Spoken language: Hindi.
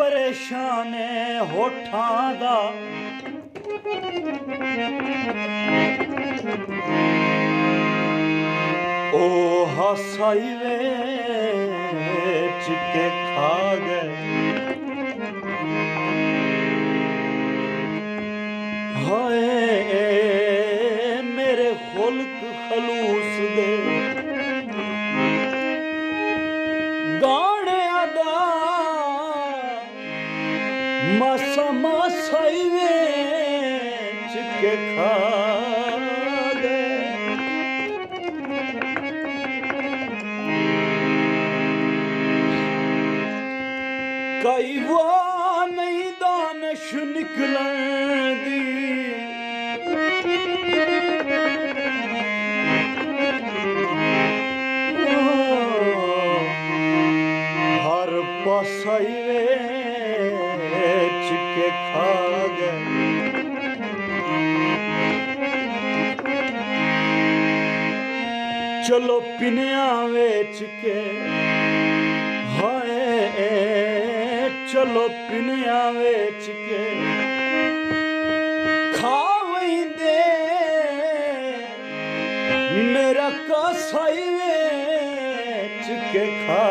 परेशान होठां दा ओ हसाई वेच के खा गए हाय मेरे खुल्क खलूस दे गाने अदा मासा मासाई वेच के खा गए कई वो नहीं दानश निकलन दी हर पासाई वेच के खा गए चलो पिनिया वेच के हाय चलो पिनिया वेच के खावई दे मेरा कासाई वेच के खा